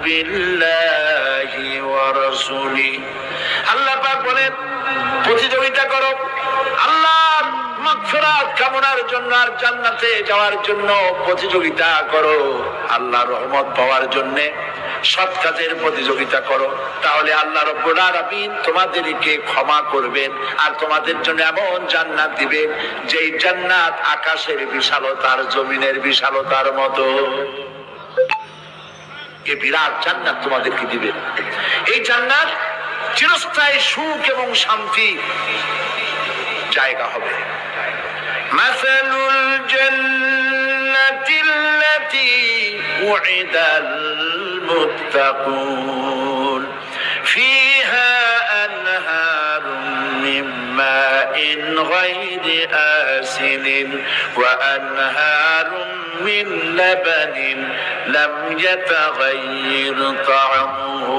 বিল্লাহি ওয়া রাসূলি। আল্লাহ পাক বলেন প্রতিযোগিতা করো আল্লাহর মাগফিরাত কামনার জন্য আর জান্নাতে যাওয়ার জন্য প্রতিযোগিতা করো, আল্লাহর রহমত পাওয়ার জন্য সৎ কাজের প্রতিযোগিতা করো, তাহলে আল্লাহ রাব্বুল আলামিন তোমাদেরকে ক্ষমা করবেন আর তোমাদের জন্য এমন জান্নাত দিবেন যেই জান্নাত আকাশের বিশালতার জমিনের বিশালতার মতো। এই বিরাট জান্নাত তোমাদেরকে দিবেন। এই জান্নাত চিরস্থায়ী সুখ এবং শান্তি জায়গা হবে। মাসালুল জান্নাতিল্লাতী উইদাল মুত্তাকুন ফিহা আনহারুম মিন মাইন গায়রি আসিনিন ওয়া আনহারুম মিন লাবানিন লাম ইয়াতাগায়্যার তা'আমুহু।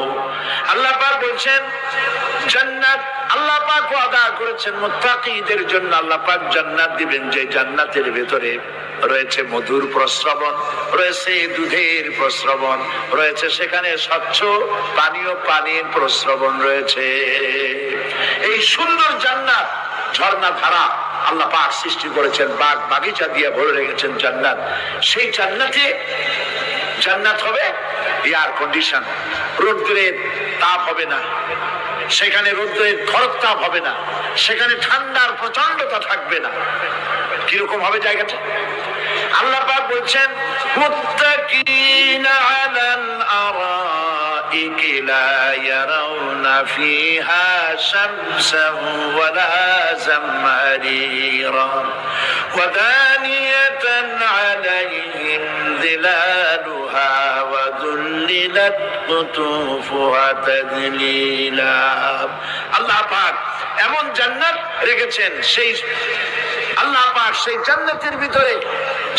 আল্লাহ পাক বলছেন জান্নাত আল্লাহ পাক ওয়াদা করেছেন মুত্তাকীদের জন্য। আল্লাহ পাক জান্নাত দিবেন যে জান্নাতের ভিতরে রয়েছে মধুর প্রস্রবণ, রয়েছে দুধের প্রস্রবণ, রয়েছে সেখানে স্বচ্ছ পানির প্রস্রবণ রয়েছে। এই সুন্দর জান্নাত ঝর্ণা ধারা আল্লাহ পাক সৃষ্টি করেছেন, বাগ বাগিচা দিয়ে ভরে রেখেছেন জান্নাত। সেই জান্নাতে জান্নাত হবে এয়ার কন্ডিশন, রোদ্রের তাপ হবে না সেখানে, রোদ্রের খরতাপ হবে না সেখানে, ঠান্ডার প্রচন্ডতা থাকবে না। কিরকম হবে জায়গাটা? আল্লাহ পাক বলছেন মুত্তাকিনা আলাল আরাইকি লা ইয়ারাউনা ফিহা শামসান ওয়ালা জামহারিরা ওয়া দানিয়াতান আলাইহিম যিলালুহা ওয়া যুল্লিলাত কুতুফুহা তাযলিলা। আল্লাহ পাক এমন জান্নাত রেখেছেন, সেই আল্লাহ পাক সেই জান্নাতের ভিতরে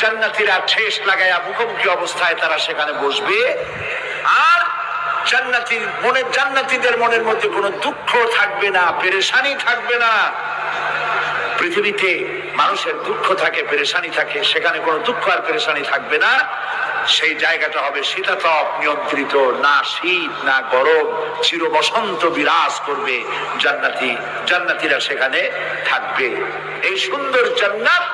জান্নাতীরা ঠেস লাগায়া মুখোমুখি অবস্থায় তারা সেখানে বসবে, আর জান্নাতীদের মনের মধ্যে কোনো দুঃখ থাকবে না, পেরেশানি থাকবে না। পৃথিবীতে মানুষের দুঃখ থাকে, পেরেশানি থাকে, সেখানে কোনো দুঃখ আর পেরেশানি থাকবে না। সেই জায়গাটা হবে শীতাতপ নিয়ন্ত্রিত, না শীত না গরম, চির বসন্ত বিরাজ করবে। জান্নাতীরা সেখানে থাকবে। এই সুন্দর জান্নাত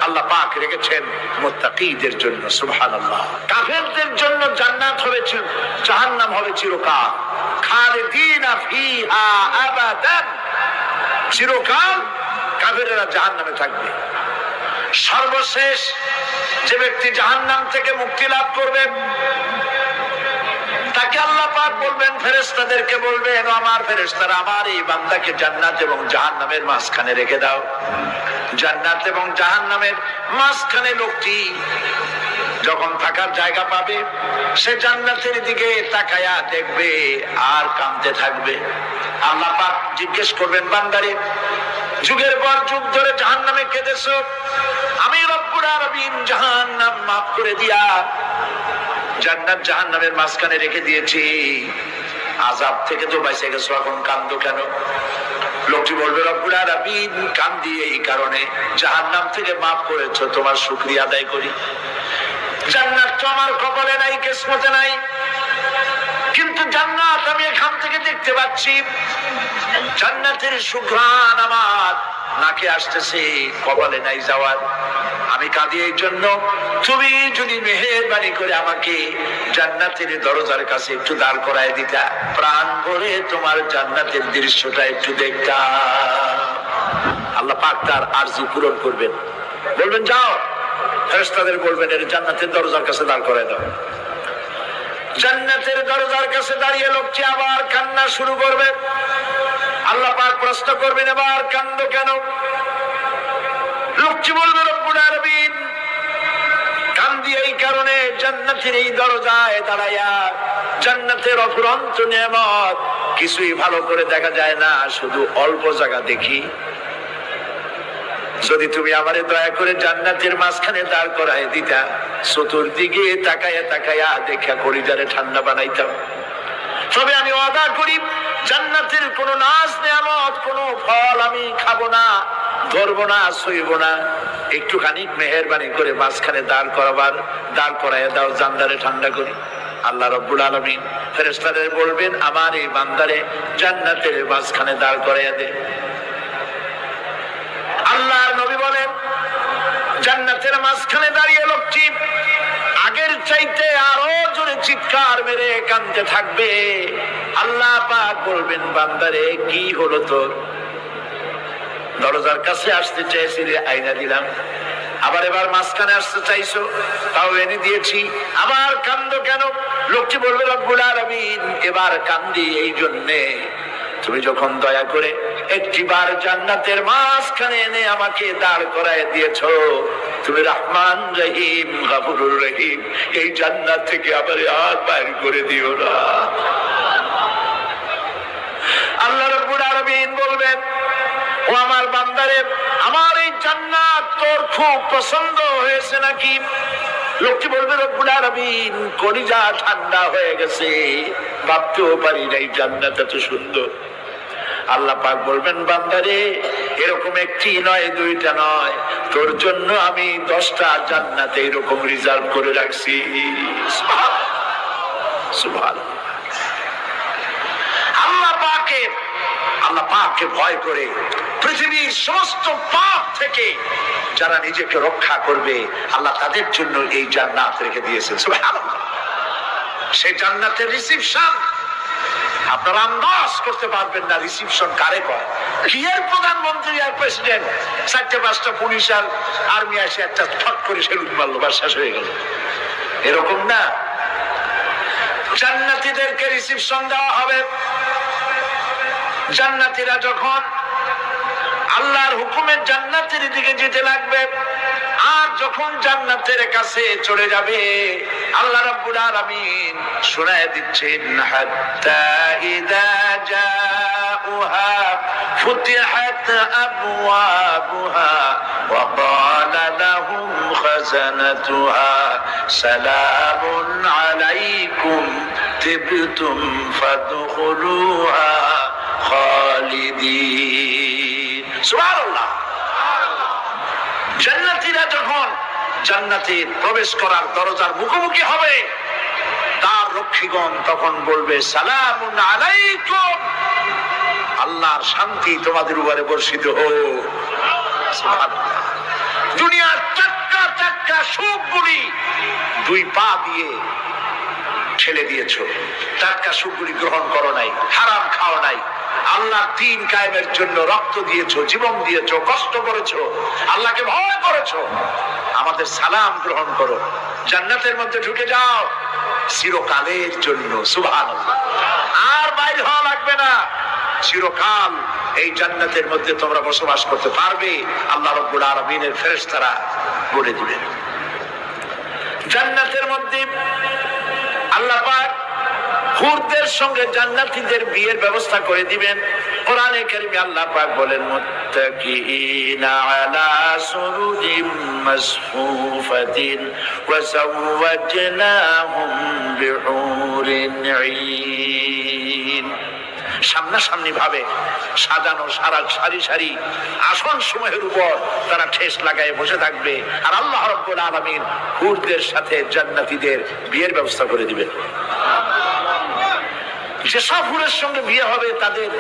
আল্লাহ পাক রেখেছেন মুত্তাকীদের জন্য। সুবহানাল্লাহ। কাফেরদের জন্য জান্নাত হবে, জাহান্নাম হবে চিরকাল। খালিদিনা ফিহা আবাদান, চিরকাল কাফেররা জাহান্নামে থাকবে। সর্বশেষ যে ব্যক্তি জাহান্নাম থেকে মুক্তি লাভ করবে তাকে আল্লাহ পাক বলবেন, ফেরেশতাদেরকে বলবেন, আমার ফেরেশতারা আমার এই বান্দাকে জান্নাত এবং জাহান্নামের মাঝখানে রেখে দাও। জান্নাত এবং জাহান্নামের মাঝখানে লোকটি যখন থাকার জায়গা পাবে সে জান্নাতের দিকে তাকায়া দেখবে আর কাঁদতে থাকবে। আল্লাহ পাক জিজ্ঞেস করবেন, বান্দারে যুগের পর যুগ ধরে জাহান্নামে কেঁদেছো, আমি রব্বুল আলামিন জাহান্নাম মাফ করে দিয়া জান্নাত জাহান্নামের মাঝখানে রেখে দিয়েছি, আযাব থেকে তো বেঁচে গেছো, এখন কাঁদো কেন? লোকটি বলবে, রব্বুল আলামিন কাঁদি এই কারণে, জাহান্নাম থেকে মাফ করেছো, তোমার শুকরিয়া আদায় করি। জান্নাত তো আমার কপালে নাই, কিসমতে নাই, কিন্তু জান্নাত আমি এখান থেকে দেখতে পাচ্ছি। জান্নাতের সুঘ্রাণ আমার নাকে আসতেছে, কপালে নাই যাওয়ার। আমি কাঁদি এই জন্য, তুমি যদি মেহেরবানি করে আমাকে জান্নাতের দরজার কাছে একটু দাঁড় করায় দিতা, প্রাণ ভরে তোমার জান্নাতের দৃশ্যটা একটু দেখতাম। আল্লাহ পাক তার আরজি পূরণ করবেন, বলবেন যাও, ফেরেশতাদের বলবেন এর জান্নাতের দরজার কাছে দাঁড় করায় দাও। জান্নাতের দরজার কাছে দাঁড়িয়ে লোকটি আবার কান্না শুরু করবে। আল্লাহ পাক প্রশ্ন করবেন, এবার কান্দো কেন? লোকটি বলবে, রব্বুল আলামিন কান্দি এই কারণে, জান্নাতের এই দরজায় দাঁড়াইয়া জান্নাতের অফুরন্ত নিয়ামত কিছুই ভালো করে দেখা যায় না, শুধু অল্প জায়গা দেখি। যদি তুমি আমারে দয়া করে জান্নাতের মাঝখানে দাঁড় করায় দিতা, চতুর্দিকে তাকায়া তাকায়া দেখা কলিজারে ঠান্ডা বানাইতাম। তবে আমি ওয়াদা করি জান্নাতের কোন নাজ নিয়ামত, কোন ফল আমি খাবো না, ধরবো না, ছুঁইব না। একটুখানি মেহেরবানি করে মাঝখানে দাঁড় করাইয়া দাও, জানদারে ঠান্ডা করি। আল্লাহ রাব্বুল আলামিন ফেরেশতাদের বলবেন আমার এই বান্দারে জান্নাতের মাঝখানে দাঁড় করাইয়া দে। আল্লাহর নবী বলেন জান্নাতের মাঝখানে দাঁড়িয়ে লোকটি আগের চাইতে আরো জোরে চিৎকার মেরে কাঁদতে থাকবে। আল্লাহ পাক বলবেন বান্দারে কি হলো তোর? দরজার কাছে আসতে চেয়েছিলে, আইনা দিলাম। আবার এবার মাঝখানে আসতে চাইছো, তাও এনে দিয়েছি। আবার কান্দো কেন? লোকটি বলবে রব্বুল আলামিন এবার কান্দি এই জন্যে তুমি যখন দয়া করে একটিবার জান্নাতের মাঝখানে এনে আমাকে দাঁড় করায় দিয়েছো, তুমি রহমান রহিম গফুরুর রহিম, এই জান্নাত থেকে আবার আর বাইর করে দিও না। আল্লাহ রাব্বুল আলামিন বলবেন ও আমার বান্দারে, আমার এই জান্নাত তোর খুব পছন্দ হয়েছে নাকি? লোকটি বলবে রব্বুল আলামিন কলিজা ঠান্ডা হয়ে গেছে, ভাবতেও পারি নাই জান্নাত এত সুন্দর। আল্লাহ পাক বলবেন বান্দারে এরকম একটি নয় দুইটা নয়, তোর জন্য আমি 10টা জান্নাত এরকম রিজার্ভ করে রাখছি। সুবহানাল্লাহ। আল্লাহ পাককে ভয় করে পৃথিবীর সমস্ত পাপ থেকে যারা নিজেকে রক্ষা করবে আল্লাহ তাদের জন্য এই জান্নাত রেখে দিয়েছেন। সুবহানাল্লাহ। সেই জান্নাতের রিসিপশন আপনারা আন্দাজ করতে পারবেন না রিসিপশন কারে কয়। কি এর প্রধানমন্ত্রী আর প্রেসিডেন্ট 4-5টা পুলিশ আর আর্মি আসে একটা ফট করে সেলুট মারলো, বাস শেষ হয়ে গেল, এরকম না। জান্নাতীদেরকে রিসিপশন দেওয়া হবে। জান্নাতীরা যখন আল্লাহর হুকুমে জান্নাতের দিকে যেতে লাগবে আর যখন জান্নাতের কাছে চলে যাবে আল্লাহ রাব্বুল আলামিন শোনায় দিচ্ছেন হাত্তা ইযা জাউহা ফুতিহাত আবওয়াবুহা ওয়া ক্বালা লাহুম খাযানাতুহা সালামুন আলাইকুম তিবতুম ফাদখুলুহা খালিদিন। সুবহানাল্লাহ। জান্নাতীরা যখন জান্নাতে প্রবেশ করার দরজার মুখোমুখি হবে তার রক্ষীগণ তখন বলবে সালামুন আলাইকুম, আল্লাহর শান্তি তোমাদের উপরে বর্ষিত হোক। সুবহানাল্লাহ। দুনিয়ার টাটকা সুখগুলি 2 পা দিয়ে ঠেলে দিয়েছো, টাটকা সুখগুলি গ্রহণ করো নাই, হারাম খাও নাই, আল্লাহর দ্বীন কায়েমের জন্য রক্ত দিয়েছো, জীবন দিয়েছো, কষ্ট করেছো, আল্লাহকে ভয় করেছো, আমাদের সালাম গ্রহণ করো, জান্নাতের মধ্যে ঢুকে যাও চিরকালের জন্য। সুবহানাল্লাহ। আর বাইরে হওয়া লাগবে না, চিরকাল এই জান্নাতের মধ্যে তোমরা বসবাস করতে পারবে, আল্লাহ রাব্বুল আলামিনের ফেরেশতারা বলে দিবেন। জান্নাতের মধ্যে আল্লাহ পাক হুরদের সঙ্গে জান্নাতীদের বিয়ের ব্যবস্থা করে দিবেন। কোরআনে কারীমে আল্লাহ পাক বলেন মুত্তাকিইনা আলা সুরুরিম মাসফুফাতিন ওয়া যাওয়াজনাহুম বিহুরিন ঈন। সামনাসামনি ভাবে সাজানো সারি সারি আসন সমূহের উপর তারা ঠেস লাগায় বসে থাকবে আর আল্লাহ রাব্বুল আলামিন হুরদের সাথে জান্নাতীদের বিয়ের ব্যবস্থা করে দিবেন। যেসব হুরের সঙ্গে বিয়ে হবে তাদের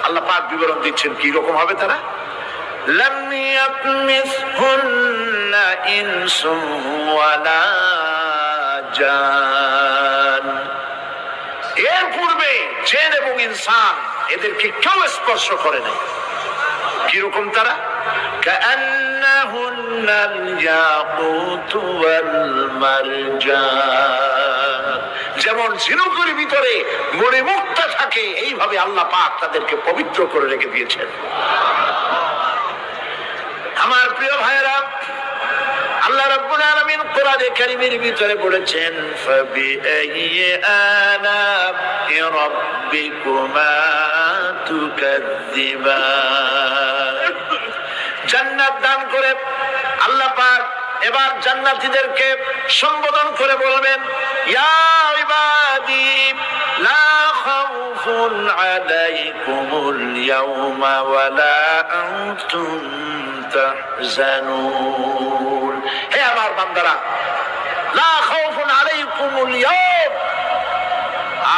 আল্লাহ পাক বিবরণ দিচ্ছেন কি রকম হবে তারা। লাম ইয়াতমিসহুন্না ইনসুন ওয়ালা জান। এর পূর্বে জিন এবং ইনসান এদেরকে কেউ স্পর্শ করে নাই। কিরকম তারা? কাআন্নাহুন্নাল ইয়াকুতু ওয়াল মারজান। যেমন ঝিনুকের ভিতরে মণিমুক্তা থাকে এইভাবে আল্লাহ পাক তাদেরকে পবিত্র করে রেখে দিয়েছেন। আমার প্রিয় ভাইরা, আল্লাহ রাব্বুল আলামিন কোরআনে কারীমের ভিতরে বলেছেন ফাবিআইয়ি আলা'i রাব্বিকুমা তুকাযযিবান। জান্নাত দান করে আল্লাহ পাক এবার জান্নাতীদেরকে সম্বোধন করে বলবেন ইয়া ইবাদি লা খাউফুন আলাইকুমুল ইয়াওমা ওয়া লা আনতুম তাহজানুন। হে আমার বান্দারা, লা খাউফুন আলাইকুমুল ইয়াওম,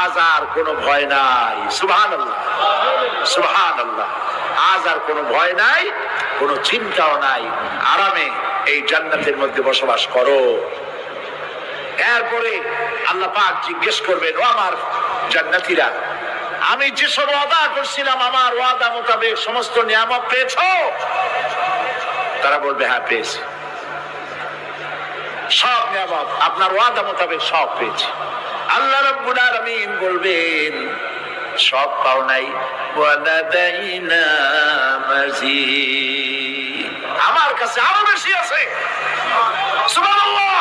আজ আর কোনো ভয় নাই। সুবহানাল্লাহ, সুবহানাল্লাহ। আজ আর কোনো ভয় নাই, কোনো চিন্তাও নাই, আরামে এই জান্নাতের মধ্যে বসবাস করো। এরপরে আল্লাহ পাক জিজ্ঞেস করবেন, ও আমার জান্নাতীরা, আমি যেসব ওয়াদা করছিলাম আমার ওয়াদা মোতাবেক সমস্ত নিয়ামত পেয়েছো? তারা বলবে হ্যাঁ পেয়েছি, সব নিয়ামত আপনার ওয়াদা মোতাবেক সব পেয়েছি। আল্লাহ রাব্বুল আলামিন বলবেন সব পাও নাই, ওয়ালাদাইনা মাজিদ, আমার কাছে আরো বেশি আছে। সুবহানাল্লাহ,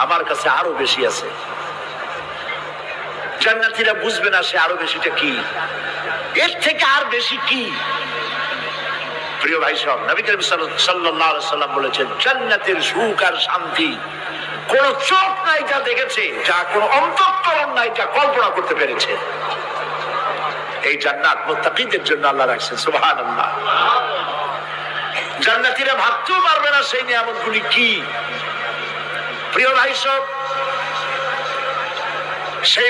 আমার কাছে আরো বেশি আছে। জান্নাতীরা বুঝবে না সে আরো বেশিটা কি, এর থেকে আর বেশি কি। প্রিয় ভাই সব, নবী করিম সাল্লাল্লাহু আলাইহি সাল্লাম বলেছেন, জান্নাতের সুখ আর শান্তি কোন চোখ নাই যা দেখেছে, যা কোন অন্তঃকরণ নাই যা কল্পনা করতে পেরেছে। এই জান্নাত মুত্তাকিদের জন্য আল্লাহ রাখছেন। সুবহানাল্লাহ। জান্নাতীরা ভাবতেও পারবে না সেই নিয়ামতগুলি কি। প্রিয় ভাই সব, সেই